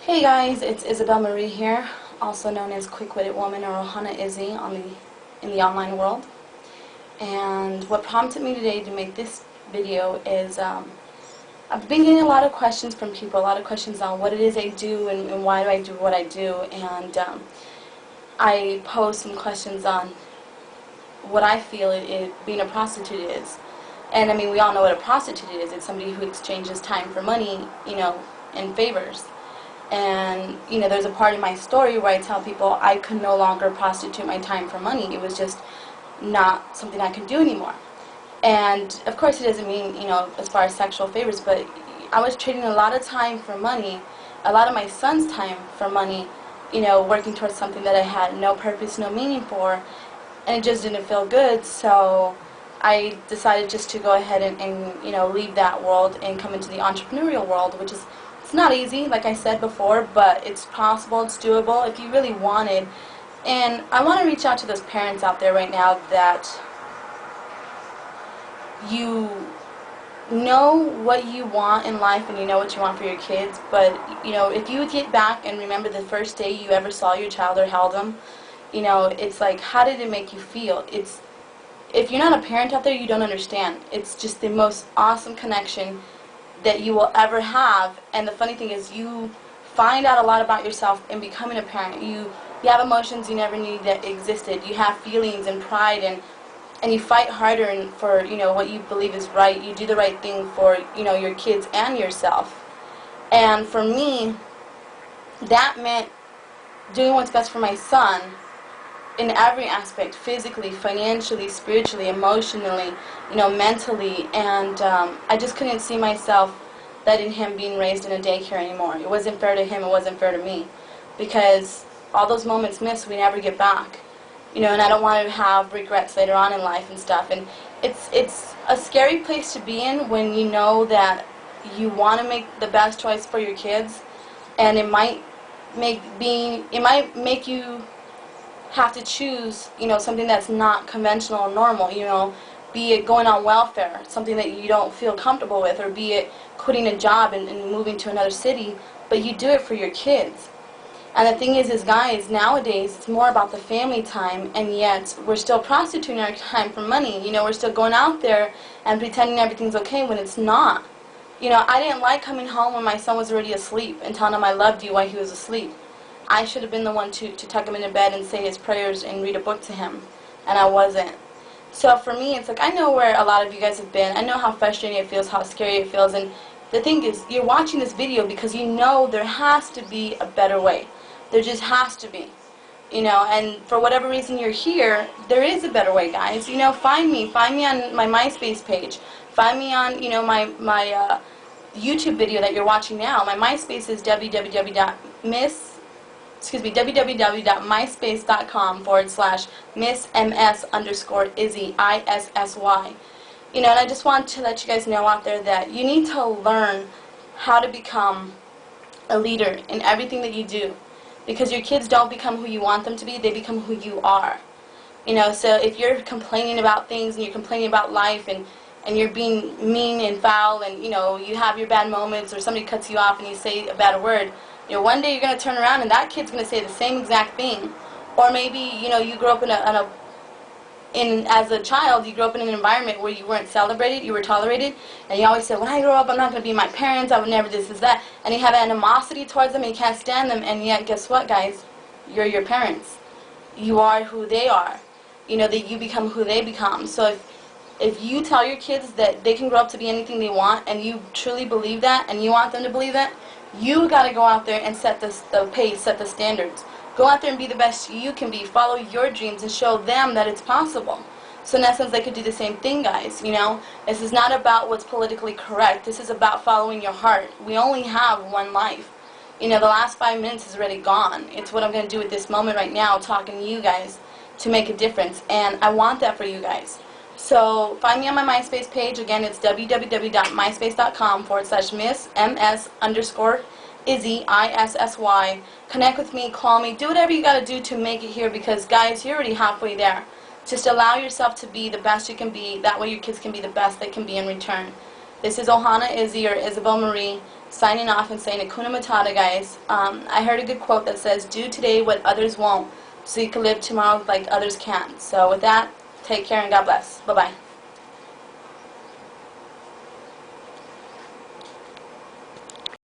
Hey guys, it's Isabel Marie here, also known as Quick-Witted Woman or Ohana Izzy in the online world. And what prompted me today to make this video is I've been getting a lot of questions from people, a lot of questions on what it is I do and why do I do what I do. And I posed some questions on what I feel being a prostitute is. And I mean, we all know what a prostitute is. It's somebody who exchanges time for money, in favors. And, there's a part in my story where I tell people I could no longer prostitute my time for money. It was just not something I could do anymore. And, of course, it doesn't mean, as far as sexual favors, but I was trading a lot of time for money, a lot of my son's time for money, working towards something that I had no purpose, no meaning for, and it just didn't feel good. So I decided just to go ahead and leave that world and come into the entrepreneurial world, which is it's not easy, like I said before, but it's possible, it's doable if you really want it. And I want to reach out to those parents out there right now that you know what you want in life and you know what you want for your kids, but if you get back and remember the first day you ever saw your child or held them, it's like, how did it make you feel? If you're not a parent out there, you don't understand. It's just the most awesome connection that you will ever have. And the funny thing is, you find out a lot about yourself in becoming a parent. You have emotions you never knew that existed. You have feelings and pride, and you fight harder for what you believe is right. You do the right thing for your kids and yourself. And for me, that meant doing what's best for my son in every aspect, physically, financially, spiritually, emotionally, mentally, and I just couldn't see myself letting him being raised in a daycare anymore. It wasn't fair to him, it wasn't fair to me, because all those moments missed, we never get back, and I don't want to have regrets later on in life and stuff. And it's a scary place to be in when you know that you want to make the best choice for your kids, and it might make you have to choose, something that's not conventional or normal, be it going on welfare, something that you don't feel comfortable with, or be it quitting a job and moving to another city, but you do it for your kids. And the thing is guys, nowadays it's more about the family time, and yet we're still prostituting our time for money. We're still going out there and pretending everything's okay when it's not. I didn't like coming home when my son was already asleep and telling him I loved you while he was asleep. I should have been the one to tuck him into bed and say his prayers and read a book to him, and I wasn't. So for me, it's like, I know where a lot of you guys have been. I know how frustrating it feels, how scary it feels, and the thing is, you're watching this video because you know there has to be a better way. There just has to be. And for whatever reason you're here, there is a better way, guys. Find me on my MySpace page. Find me on, my YouTube video that you're watching now. My MySpace is www.myspace.com/Miss_MS_Izzy, ISSY. And I just want to let you guys know out there that you need to learn how to become a leader in everything that you do. Because your kids don't become who you want them to be, they become who you are. So if you're complaining about things and you're complaining about life and you're being mean and foul and, you have your bad moments, or somebody cuts you off and you say a bad word, one day you're going to turn around and that kid's going to say the same exact thing. Or maybe, you grew up as a child, you grew up in an environment where you weren't celebrated, you were tolerated, and you always said, when I grow up, I'm not going to be my parents, I would never this, that. And you have animosity towards them and you can't stand them, and yet, guess what, guys? You're your parents. You are who they are. That you become who they become. So if you tell your kids that they can grow up to be anything they want, and you truly believe that, and you want them to believe that, you got to go out there and set the pace, set the standards. Go out there and be the best you can be. Follow your dreams and show them that it's possible. So in essence, they could do the same thing, guys. This is not about what's politically correct. This is about following your heart. We only have one life. The last 5 minutes is already gone. It's what I'm going to do at this moment right now, talking to you guys to make a difference. And I want that for you guys. So find me on my MySpace page. Again, it's www.myspace.com/Miss MS_Izzy, ISSY. Connect with me, call me, do whatever you got to do to make it here, because guys, you're already halfway there. Just allow yourself to be the best you can be. That way your kids can be the best they can be in return. This is Ohana Izzy or Isabel Marie signing off and saying Hakuna Matata, guys. I heard a good quote that says, do today what others won't, so you can live tomorrow like others can. So with that, take care and God bless. Bye-bye.